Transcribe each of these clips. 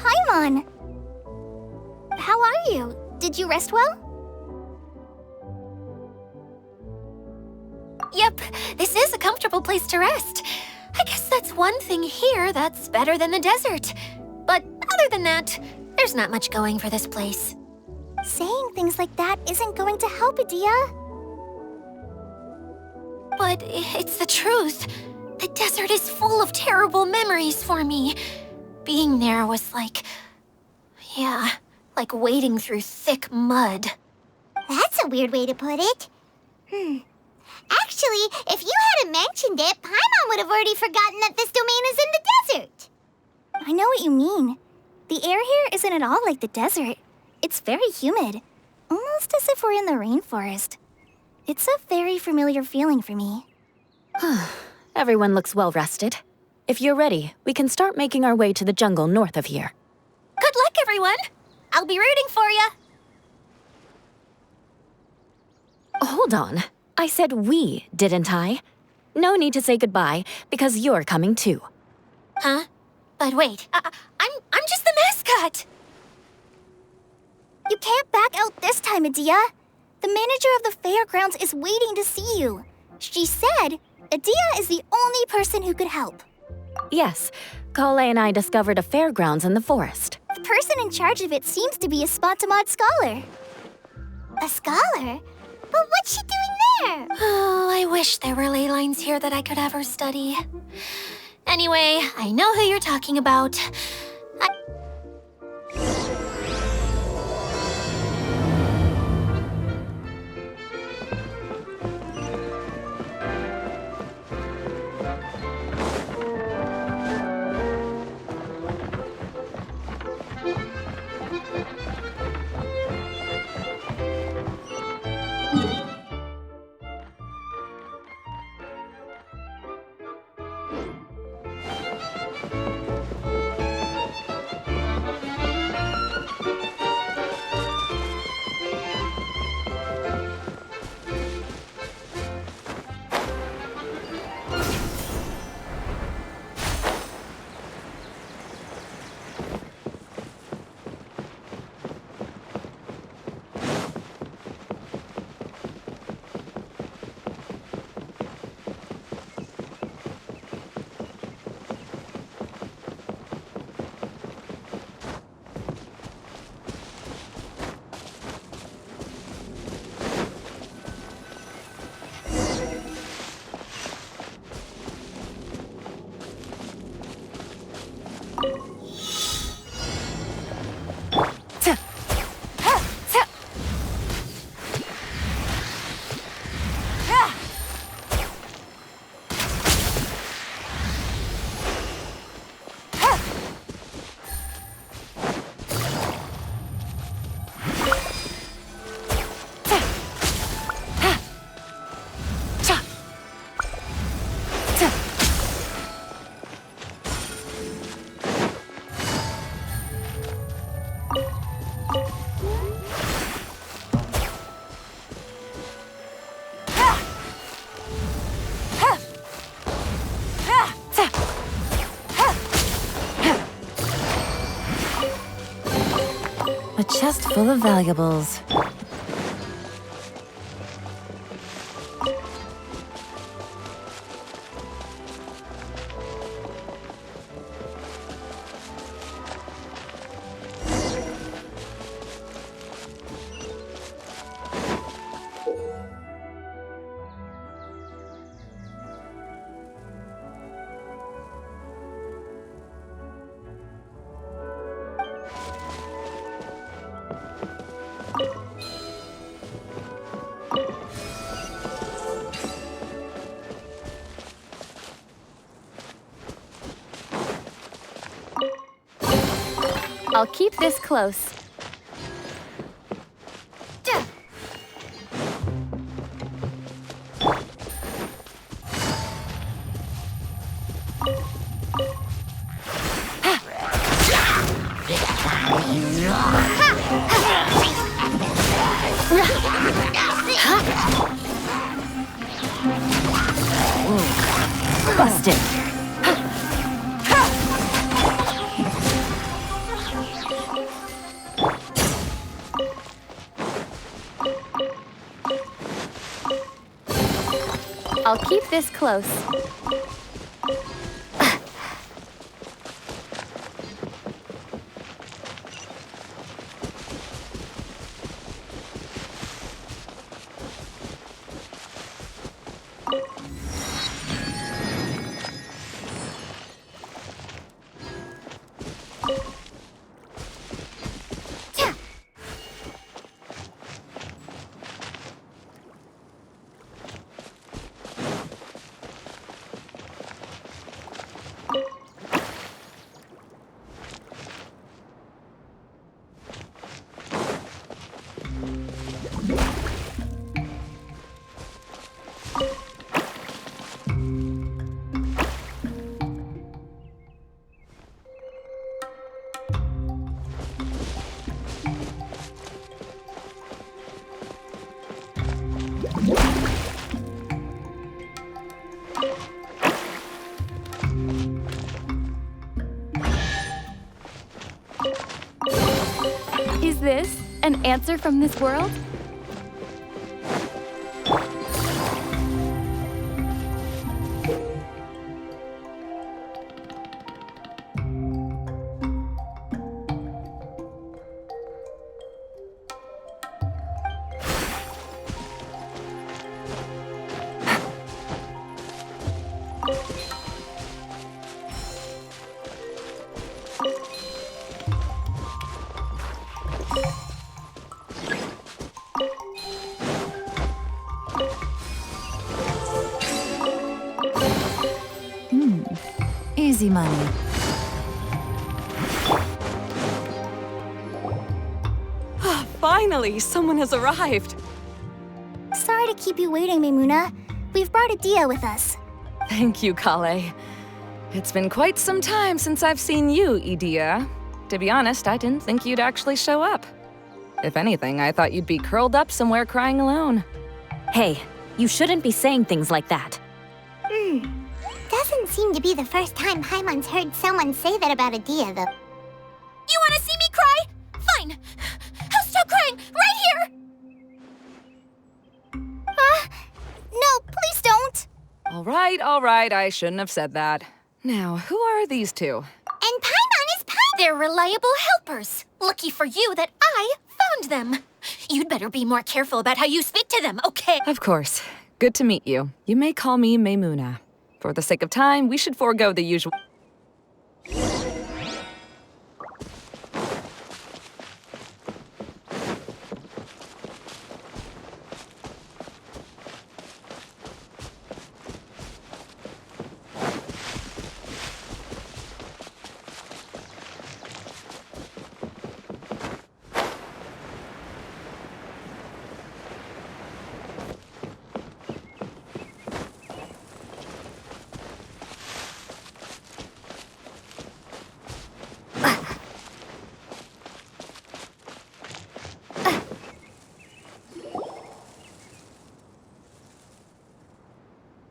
Paimon! How are you? Did you rest well? Yep, this is a comfortable place to rest. I guess that's one thing here that's better than the desert. But other than that, there's not much going for this place. Saying things like that isn't going to help, Adia. But it's the truth. The desert is full of terrible memories for me. Being there was like wading through thick mud. That's a weird way to put it. Actually, if you hadn't mentioned it, Paimon would have already forgotten that this domain is in the desert. I know what you mean. The air here isn't at all like the desert. It's very humid, almost as if we're in the rainforest. It's a very familiar feeling for me. Everyone looks well rested. If you're ready, we can start making our way to the jungle north of here. Good luck, everyone! I'll be rooting for ya! Hold on. I said we, didn't I? No need to say goodbye, because you're coming too. Huh? But wait, I'm just the mascot! You can't back out this time, Adia. The manager of the fairgrounds is waiting to see you. She said Adia is the only person who could help. Yes, Kale and I discovered a fairgrounds in the forest. The person in charge of it seems to be a Spontamod scholar. A scholar? But what's she doing there? Oh, I wish there were ley lines here that I could ever study. Anyway, I know who you're talking about. A chest full of valuables. I'll keep this close. Busted. I'll keep this close. Is this an answer from this world? Easy money. Finally, someone has arrived. Sorry to keep you waiting, Maimuna. We've brought Adia with us. Thank you, Kale. It's been quite some time since I've seen you, Idia. To be honest, I didn't think you'd actually show up. If anything, I thought you'd be curled up somewhere crying alone. Hey, you shouldn't be saying things like that. Doesn't seem to be the first time Paimon's heard someone say that about Adia, though. You want to see me cry? Fine. I'll stop crying right here. No, please don't. All right, I shouldn't have said that. Now, who are these two? And Paimon is They're reliable helpers. Lucky for you that I found them. You'd better be more careful about how you speak to them, okay? Of course. Good to meet you. You may call me Maimuna. For the sake of time, we should forego the usual...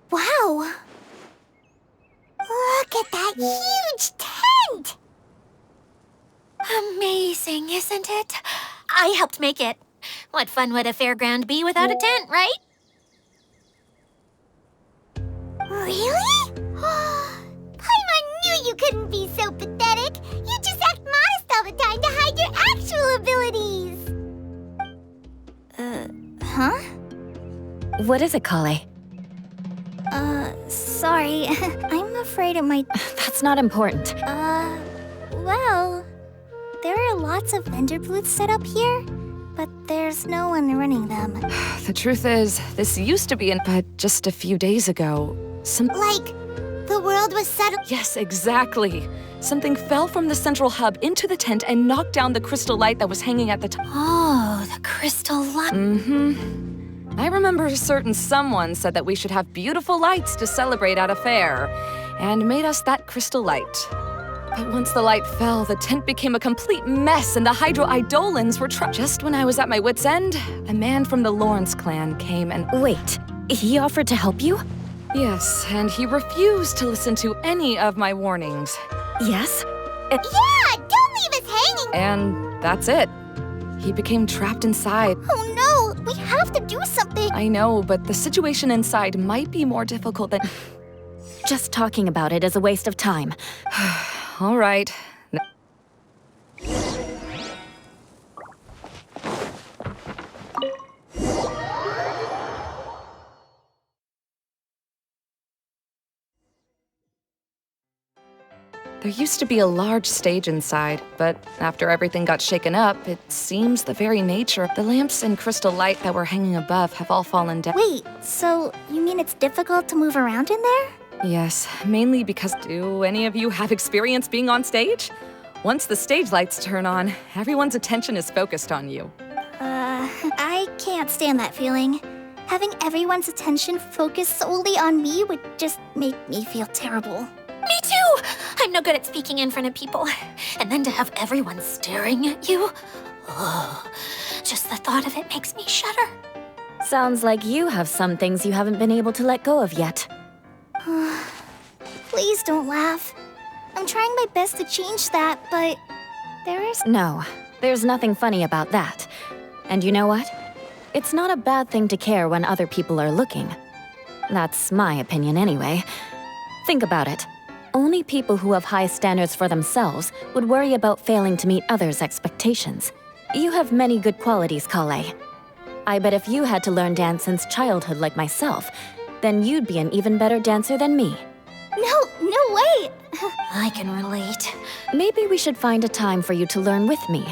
Wow! Look at that huge tent! Amazing, isn't it? I helped make it. What fun would a fairground be without a tent, right? Really? Paimon knew you couldn't be so pathetic. You just act modest all the time to hide your actual abilities. Huh? What is it, Kale? Sorry. I'm afraid it might... That's not important. Well... There are lots of vendor booths set up here, but there's no one running them. The truth is, this used to be in... But just a few days ago, Like, the world was settled... Yes, exactly. Something fell from the central hub into the tent and knocked down the crystal light that was hanging at the top. Oh, the crystal light. I remember a certain someone said that we should have beautiful lights to celebrate at a fair, and made us that crystal light. But once the light fell, the tent became a complete mess and the Hydro-Eidolons were trapped. Just when I was at my wit's end, a man from the Lawrence clan came and... Wait, he offered to help you? Yes, and he refused to listen to any of my warnings. Yes? Yeah, don't leave us hanging! And that's it. He became trapped inside. Oh no, We have to do something. I know, but the situation inside might be more difficult than... Just talking about it is a waste of time. All right. There used to be a large stage inside, but after everything got shaken up, it seems the very nature of the lamps and crystal light that were hanging above have all fallen down. Wait, so you mean it's difficult to move around in there? Yes, mainly because do any of you have experience being on stage? Once the stage lights turn on, everyone's attention is focused on you. I can't stand that feeling. Having everyone's attention focused solely on me would just make me feel terrible. Me too! I'm no good at speaking in front of people. And then to have everyone staring at you. Oh, just the thought of it makes me shudder. Sounds like you have some things you haven't been able to let go of yet. Please don't laugh. I'm trying my best to change that, but No, there's nothing funny about that. And you know what? It's not a bad thing to care when other people are looking. That's my opinion anyway. Think about it. Only people who have high standards for themselves would worry about failing to meet others' expectations. You have many good qualities, Kale. I bet if you had to learn dance since childhood like myself, then you'd be an even better dancer than me. No way! I can relate. Maybe we should find a time for you to learn with me.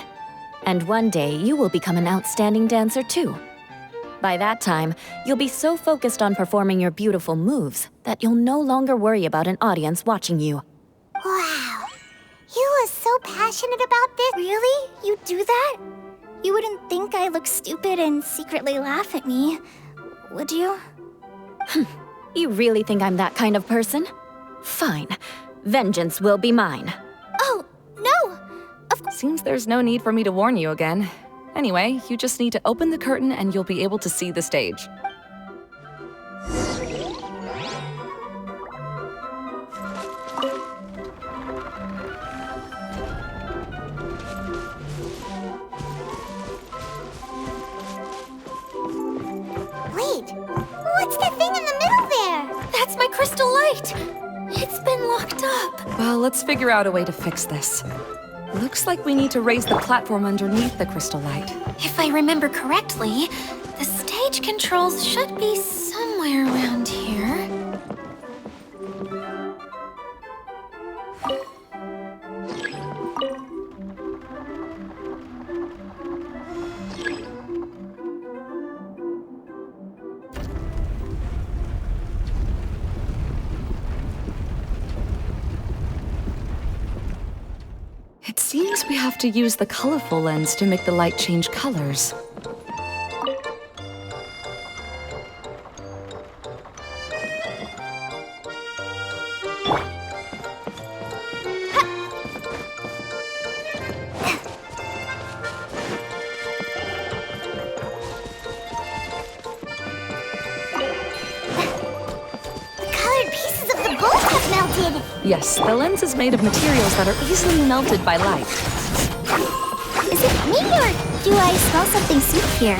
And one day, you will become an outstanding dancer too. By that time, you'll be so focused on performing your beautiful moves that you'll no longer worry about an audience watching you. Wow. You are so passionate about this. Really? You do that? You wouldn't think I look stupid and secretly laugh at me, would you? You really think I'm that kind of person? Fine. Vengeance will be mine. Oh, no! Seems there's no need for me to warn you again. Anyway, you just need to open the curtain and you'll be able to see the stage. Wait, what's that thing in the middle there? That's my crystal light! It's been locked up. Well, let's figure out a way to fix this. Looks like we need to raise the platform underneath the crystal light. If I remember correctly, the stage controls should be somewhere around here. It seems we have to use the colorful lens to make the light change colors. Yes, the lens is made of materials that are easily melted by light. Is it me or do I smell something sweet here?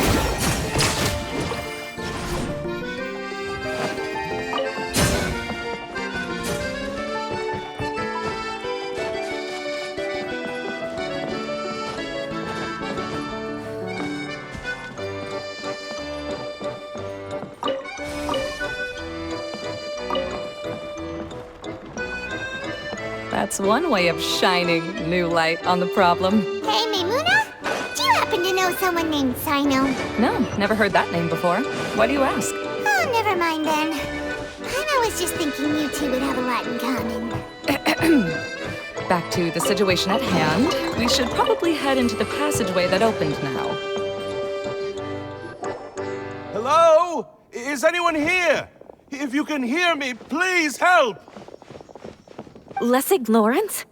That's one way of shining new light on the problem. Hey, Maimuna? Do you happen to know someone named Sino? No, never heard that name before. Why do you ask? Oh, never mind then. I was just thinking you two would have a lot in common. Back to the situation at hand. We should probably head into the passageway that opened now. Hello? Is anyone here? If you can hear me, please help! Lessig Lawrence?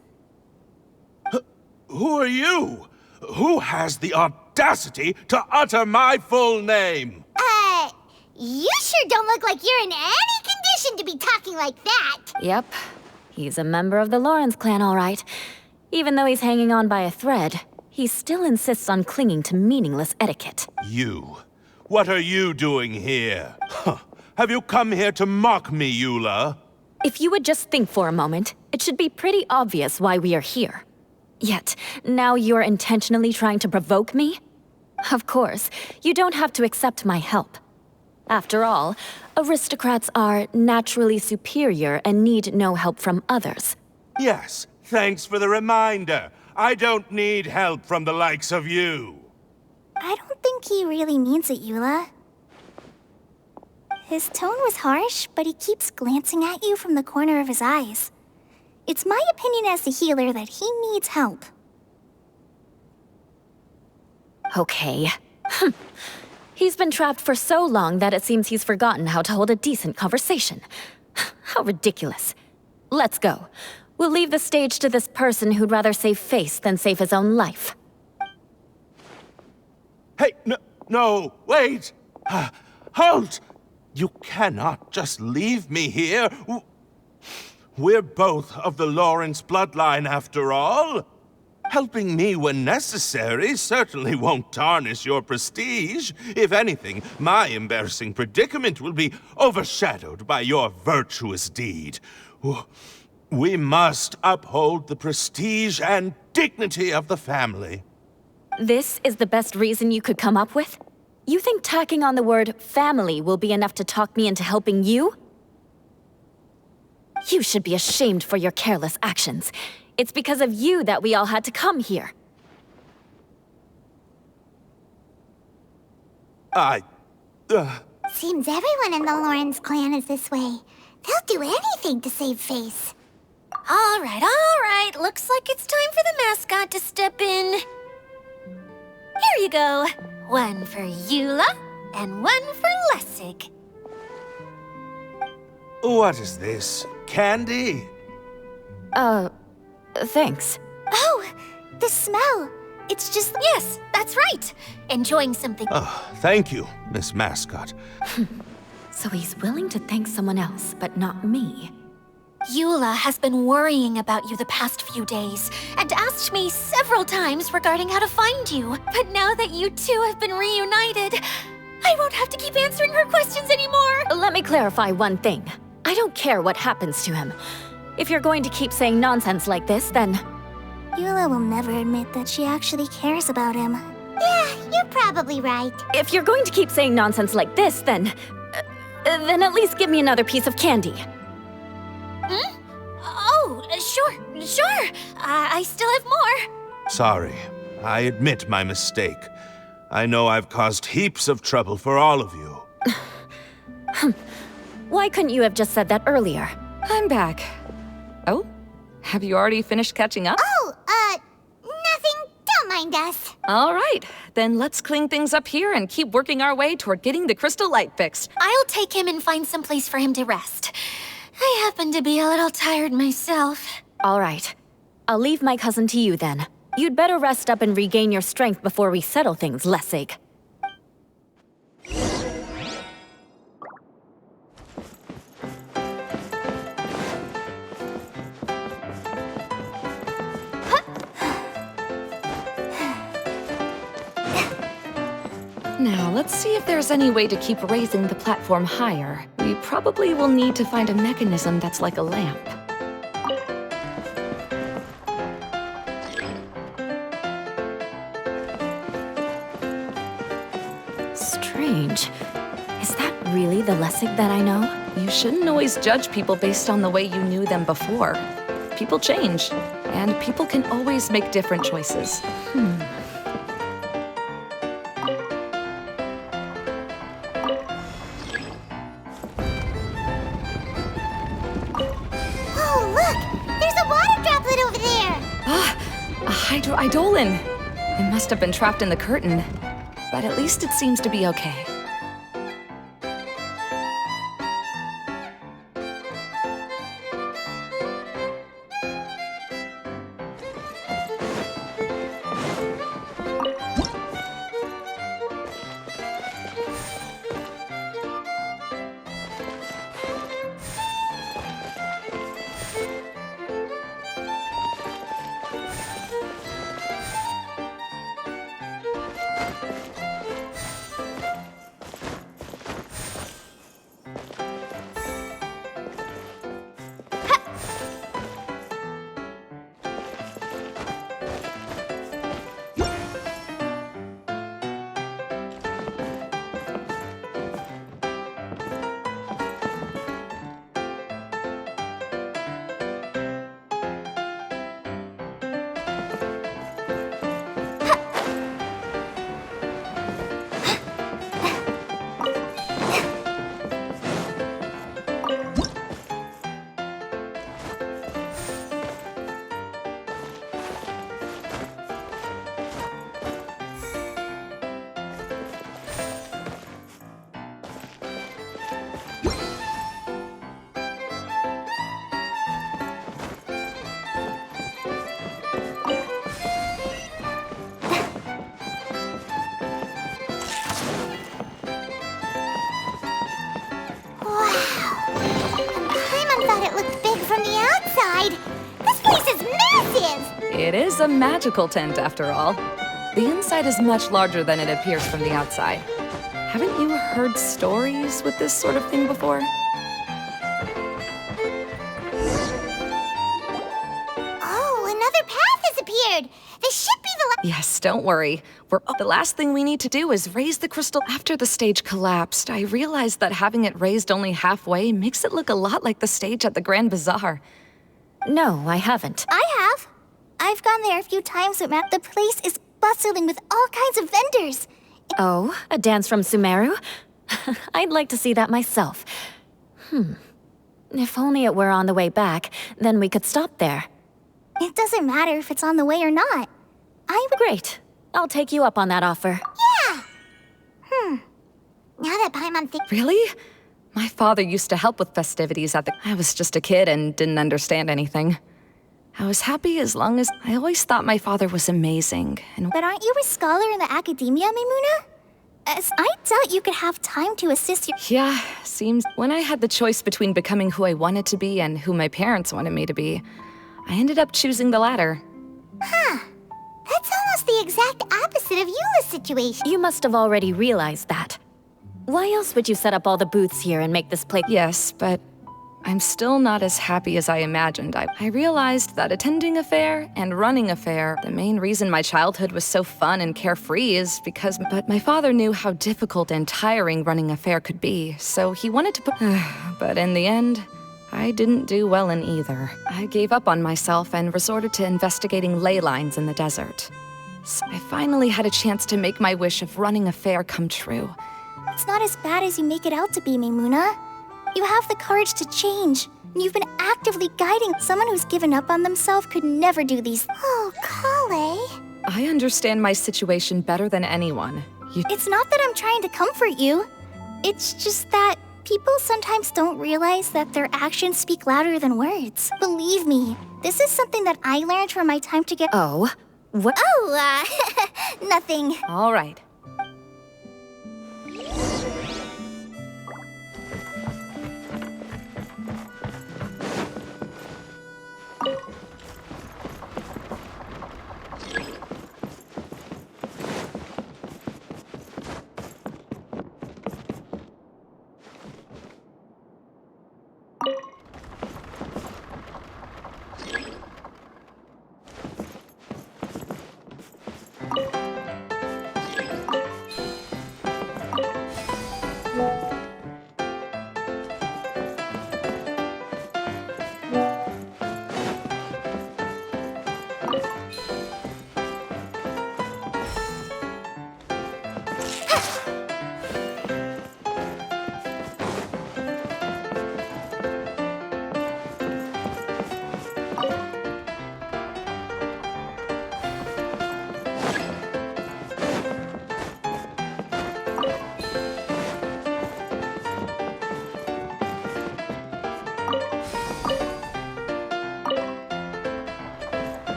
Who are you? Who has the audacity to utter my full name? You sure don't look like you're in any condition to be talking like that. Yep. He's a member of the Lawrence clan, all right. Even though he's hanging on by a thread, he still insists on clinging to meaningless etiquette. You. What are you doing here? Huh. Have you come here to mock me, Eula? If you would just think for a moment, it should be pretty obvious why we are here. Yet, now you're intentionally trying to provoke me? Of course, you don't have to accept my help. After all, aristocrats are naturally superior and need no help from others. Yes, thanks for the reminder. I don't need help from the likes of you. I don't think he really means it, Eula. His tone was harsh, but he keeps glancing at you from the corner of his eyes. It's my opinion as the healer that he needs help. Okay. He's been trapped for so long that it seems he's forgotten how to hold a decent conversation. How ridiculous. Let's go. We'll leave the stage to this person who'd rather save face than save his own life. Hey, no, wait! Halt! You cannot just leave me here. We're both of the Lawrence bloodline, after all. Helping me when necessary certainly won't tarnish your prestige. If anything, my embarrassing predicament will be overshadowed by your virtuous deed. We must uphold the prestige and dignity of the family. This is the best reason you could come up with? You think tacking on the word family will be enough to talk me into helping you? You should be ashamed for your careless actions. It's because of you that we all had to come here. Seems everyone in the Lawrence clan is this way. They'll do anything to save face. All right. Looks like it's time for the mascot to step in. Here you go. One for Eula, and one for Lessig. What is this? Candy? Thanks. Oh, the smell. It's just... Yes, that's right. Enjoying something. Oh, thank you, Miss Mascot. So he's willing to thank someone else, but not me. Eula has been worrying about you the past few days, and asked me several times regarding how to find you. But now that you two have been reunited, I won't have to keep answering her questions anymore. Let me clarify one thing. I don't care what happens to him. If you're going to keep saying nonsense like this, then... Eula will never admit that she actually cares about him. Yeah, you're probably right. If you're going to keep saying nonsense like this, then at least give me another piece of candy. Hmm? Oh, sure. I still have more. Sorry, I admit my mistake. I know I've caused heaps of trouble for all of you. Why couldn't you have just said that earlier? I'm back. Oh? Have you already finished catching up? Oh, nothing. Don't mind us. All right, then let's clean things up here and keep working our way toward getting the crystal light fixed. I'll take him and find some place for him to rest. I happen to be a little tired myself. All right. I'll leave my cousin to you then. You'd better rest up and regain your strength before we settle things, Lessig. Now, let's see if there's any way to keep raising the platform higher. We probably will need to find a mechanism that's like a lamp. Strange. Is that really the Lessig that I know? You shouldn't always judge people based on the way you knew them before. People change, and people can always make different choices. Oh, look! There's a water droplet over there! A hydroidolin! It must have been trapped in the curtain, but at least it seems to be okay. place is massive! It is a magical tent, after all. The inside is much larger than it appears from the outside. Haven't you heard stories with this sort of thing before? Oh, another path has appeared! This should be the Yes, don't worry. The last thing we need to do is raise the crystal. After the stage collapsed, I realized that having it raised only halfway makes it look a lot like the stage at the Grand Bazaar. No, I haven't. I have. I've gone there a few times with Matt. The place is bustling with all kinds of vendors. Oh, a dance from Sumeru? I'd like to see that myself. If only it were on the way back, then we could stop there. It doesn't matter if it's on the way or not. Great. I'll take you up on that offer. Yeah! Now that Paimon thinks... Really? My father used to help with festivities at the... I was just a kid and didn't understand anything. I was happy as long as... I always thought my father was amazing, and... But aren't you a scholar in the academia, Maimuna? As I doubt you could have time to assist your... Yeah, seems... When I had the choice between becoming who I wanted to be and who my parents wanted me to be, I ended up choosing the latter. Huh. That's almost the exact opposite of Eula's situation. You must have already realized that. Why else would you set up all the booths here and make this place? Yes, but I'm still not as happy as I imagined. I realized that attending a fair and running a fair, the main reason my childhood was so fun and carefree is because... But my father knew how difficult and tiring running a fair could be, so he wanted to put... But in the end, I didn't do well in either. I gave up on myself and resorted to investigating ley lines in the desert. So I finally had a chance to make my wish of running a fair come true. It's not as bad as you make it out to be, Maimuna. You have the courage to change. You've been actively guiding. Someone who's given up on themselves could never do these. Oh, Kale. I understand my situation better than anyone. It's not that I'm trying to comfort you. It's just that people sometimes don't realize that their actions speak louder than words. Believe me, this is something that I learned from my time to get... Oh, what? Oh, nothing. All right.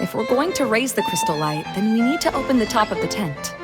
If we're going to raise the crystal light, then we need to open the top of the tent.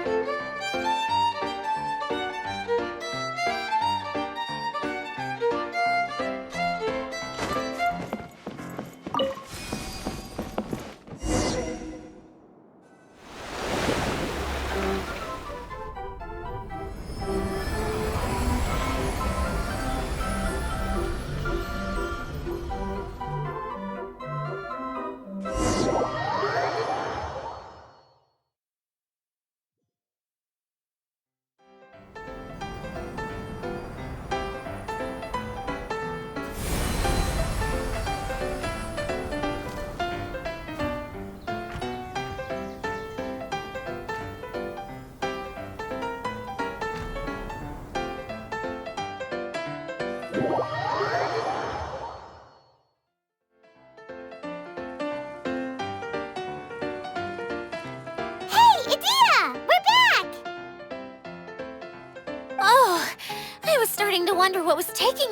was starting to wonder what was taking...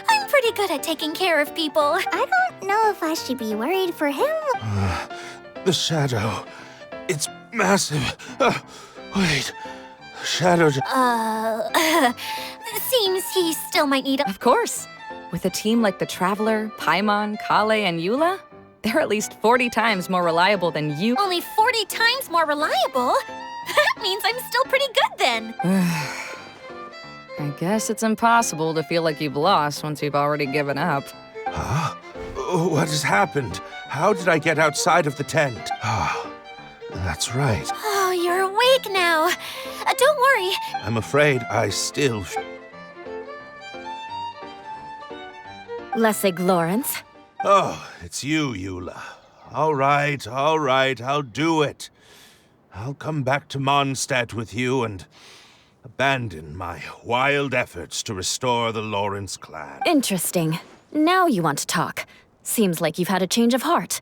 I'm pretty good at taking care of people. I don't know if I should be worried for him. The shadow. It's massive. Wait. The shadow... Seems he still might need... Of course. With a team like the Traveler, Paimon, Kale, and Eula, they're at least 40 times more reliable than you. Only 40 times more reliable? That means I'm still pretty good then. I guess it's impossible to feel like you've lost once you've already given up. Huh? What has happened? How did I get outside of the tent? Ah, that's right. Oh, you're awake now. Don't worry. I'm afraid I still... Lessig Lawrence. Oh, it's you, Eula. All right, I'll do it. I'll come back to Mondstadt with you and abandon my wild efforts to restore the Lawrence clan. Interesting. Now you want to talk. Seems like you've had a change of heart.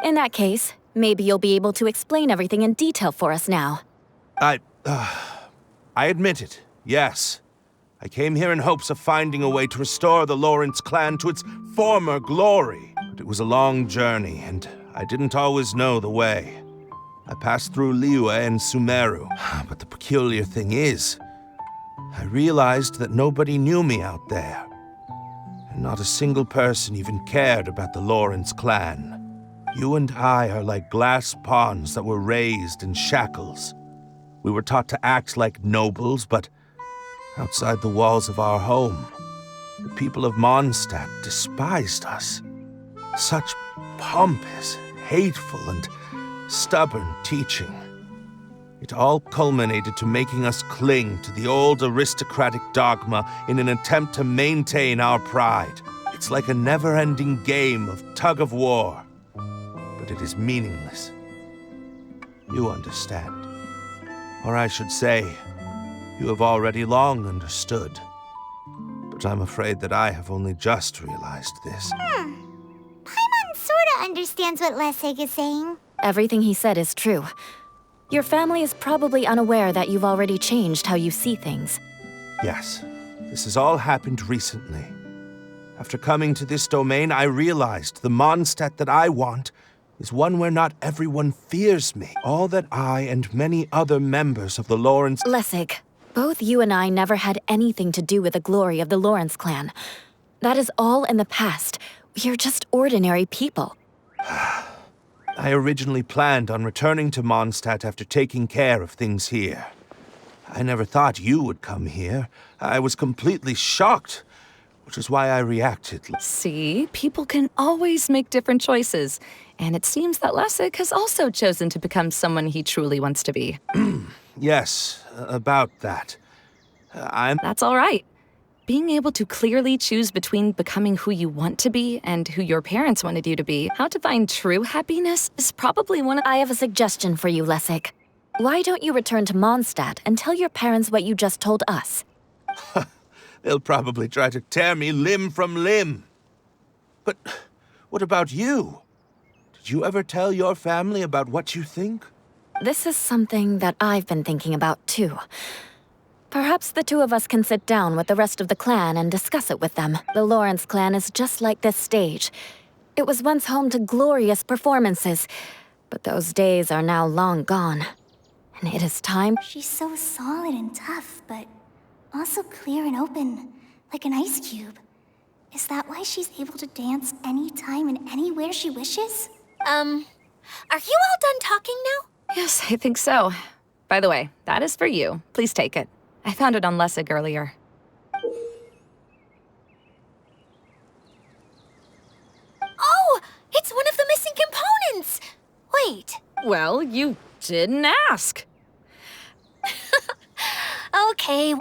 In that case, maybe you'll be able to explain everything in detail for us now. I admit it, yes. I came here in hopes of finding a way to restore the Lawrence clan to its former glory. But it was a long journey, and I didn't always know the way. I passed through Liyue and Sumeru, but the peculiar thing is, I realized that nobody knew me out there. And not a single person even cared about the Lawrence clan. You and I are like glass pawns that were raised in shackles. We were taught to act like nobles, but outside the walls of our home, the people of Mondstadt despised us. Such pompous, hateful, and stubborn teaching. It all culminated to making us cling to the old aristocratic dogma in an attempt to maintain our pride. It's like a never-ending game of tug-of-war, but it is meaningless. You understand. Or I should say, you have already long understood. But I'm afraid that I have only just realized this. Paimon sorta understands what Lessig is saying. Everything he said is true. Your family is probably unaware that you've already changed how you see things. Yes, this has all happened recently. After coming to this domain, I realized the Mondstadt that I want is one where not everyone fears me. All that I and many other members of the Lawrence... Lessig, both you and I never had anything to do with the glory of the Lawrence clan. That is all in the past. We are just ordinary people. I originally planned on returning to Mondstadt after taking care of things here. I never thought you would come here. I was completely shocked, which is why I reacted. See, people can always make different choices. And it seems that Lessig has also chosen to become someone he truly wants to be. Yes, about that. That's all right. Being able to clearly choose between becoming who you want to be and who your parents wanted you to be, how to find true happiness is probably one of... I have a suggestion for you, Lessig. Why don't you return to Mondstadt and tell your parents what you just told us? They'll probably try to tear me limb from limb. But what about you? Did you ever tell your family about what you think? This is something that I've been thinking about, too. Perhaps the two of us can sit down with the rest of the clan and discuss it with them. The Lawrence clan is just like this stage. It was once home to glorious performances, but those days are now long gone. And it is time... She's so solid and tough, but also clear and open, like an ice cube. Is that why she's able to dance anytime and anywhere she wishes? Are you all done talking now? Yes, I think so. By the way, that is for you. Please take it. I found it on Lessig earlier. Oh, it's one of the missing components! Wait. Well, you didn't ask. Okay.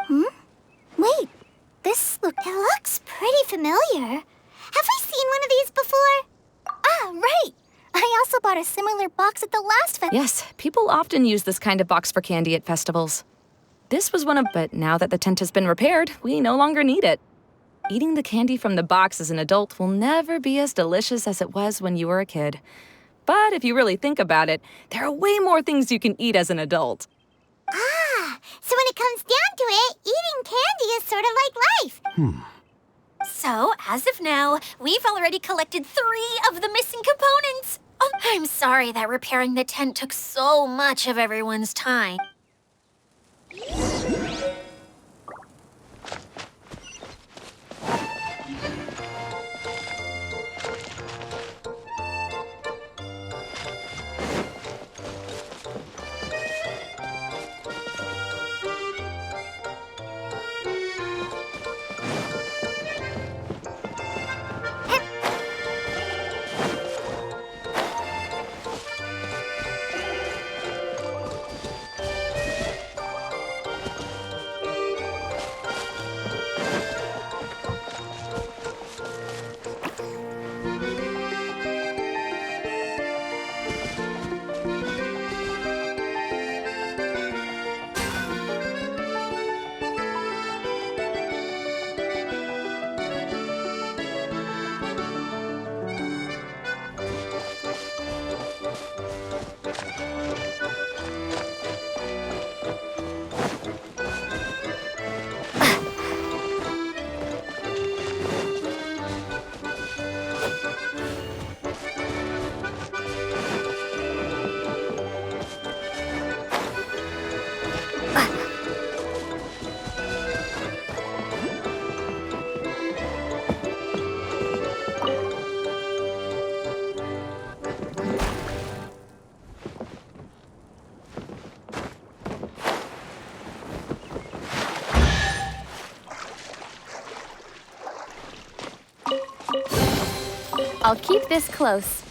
Wait, it looks pretty familiar. Have I seen one of these before? Ah, right. I also bought a similar box at the last festival. Yes, people often use this kind of box for candy at festivals. This was one of... But now that the tent has been repaired, we no longer need it. Eating the candy from the box as an adult will never be as delicious as it was when you were a kid. But if you really think about it, there are way more things you can eat as an adult. Ah, so when it comes down to it, eating candy is sort So, as of now, we've already collected 3 of the missing components. Oh, I'm sorry that repairing the tent took so much of everyone's time. I'll keep this close.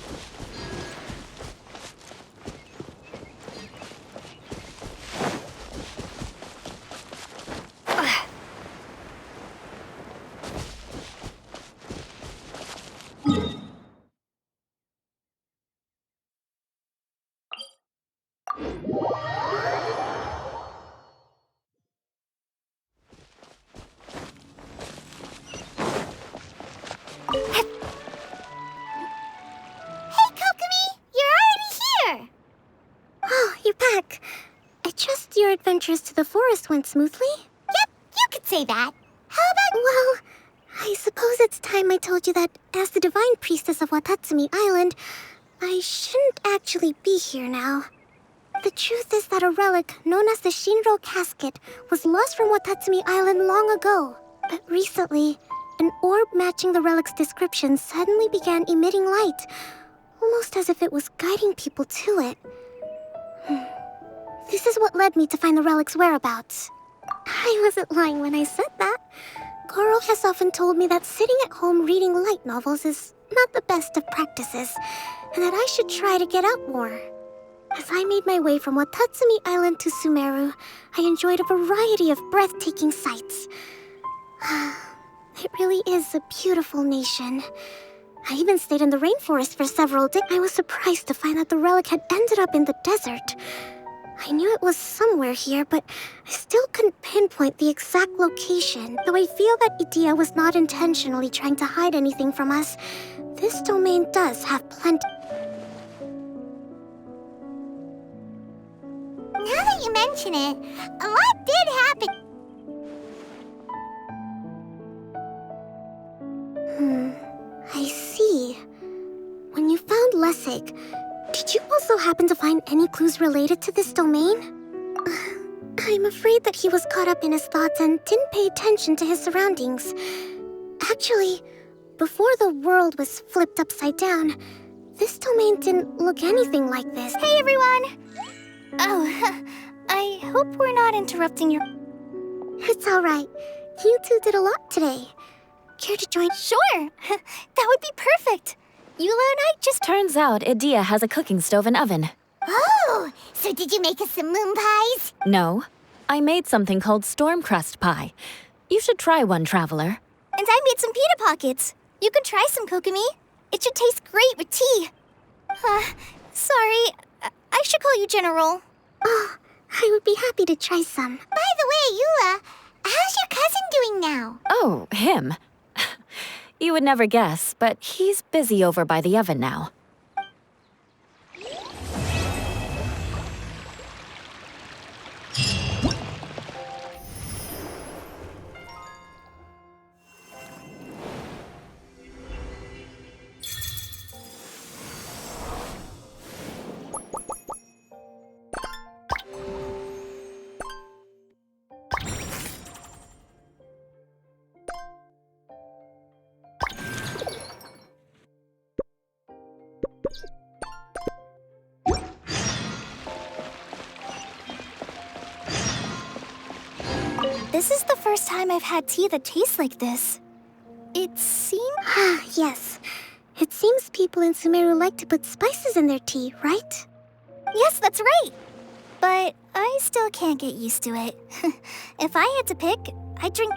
Your adventures to the forest went smoothly? Yep, you could say that. How about... Well, I suppose it's time I told you that as the divine priestess of Watatsumi Island, I shouldn't actually be here now. The truth is that a relic known as the Shinro Casket was lost from Watatsumi Island long ago. But recently, an orb matching the relic's description suddenly began emitting light, almost as if it was guiding people to it. This is what led me to find the relic's whereabouts. I wasn't lying when I said that. Goro has often told me that sitting at home reading light novels is not the best of practices, and that I should try to get out more. As I made my way from Watatsumi Island to Sumeru, I enjoyed a variety of breathtaking sights. It really is a beautiful nation. I even stayed in the rainforest for several days. I was surprised to find that the relic had ended up in the desert. I knew it was somewhere here, but I still couldn't pinpoint the exact location. Though I feel that Idia was not intentionally trying to hide anything from us, this domain does have plenty. Now that you mention it, a lot did happen. I see. When you found Lessig, did you also happen to find any clues related to this domain? I'm afraid that he was caught up in his thoughts and didn't pay attention to his surroundings. Actually, before the world was flipped upside down, this domain didn't look anything like this. Hey everyone! Oh, I hope we're not interrupting your... It's alright. You two did a lot today. Care to join? Sure! That would be perfect! Eula and I just... Turns out Idia has a cooking stove and oven. Oh! So did you make us some moon pies? No, I made something called storm crust pie. You should try one, traveler. And I made some pita pockets. You can try some, Kokomi. It should taste great with tea. Sorry. I should call you General. Oh, I would be happy to try some. By the way, Eula, how's your cousin doing now? Oh, him. You would never guess, but he's busy over by the oven now. This is the first time I've had tea that tastes like this. It seems... Yes. It seems people in Sumeru like to put spices in their tea, right? Yes, that's right. But I still can't get used to it. If I had to pick, I'd drink